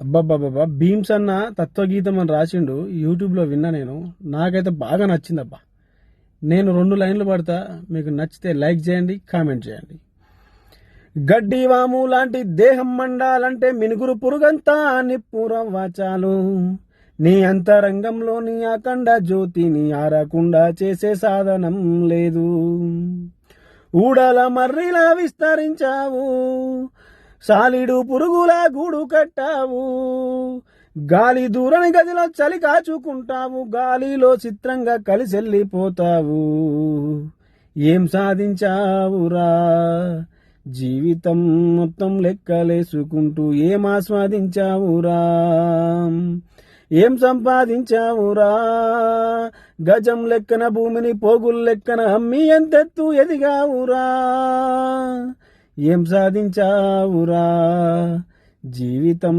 అబ్బబ్బబ్బా! భీమ్స్ అన్న తత్వగీతం అని రాసిండు. యూట్యూబ్లో విన్నా నేను. నాకైతే బాగా నచ్చిందబ్బా. నేను 2 లైన్లు పడతా. మీకు నచ్చితే లైక్ చేయండి, కామెంట్ చేయండి. గడ్డి వాము లాంటి దేహం మండాలంటే మినుగురు పురుగంతా నిప్పురవ్వ చాలు. నీ అంతరంగంలోని అఖండ జ్యోతిని ఆరకుండా చేసే సాధనం లేదు. ఊడల మర్రిలా విస్తరించావు, సాలిడు పురుగులా గూడు కట్టావు. గాలి దూరని గదిలో చలి కాచుకుంటావు, గాలిలో చిత్రంగా కలిసెళ్ళిపోతావు. ఏం సాధించావురా జీవితం మొత్తం లెక్కలేసుకుంటూ, ఏం ఆస్వాదించావురా, ఏం సంపాదించావురా. గజం లెక్కన భూమిని పోగులు లెక్కన అమ్మి ఎంతెత్తు ఎదిగావురా. ఏం సాధించావురా జీవితం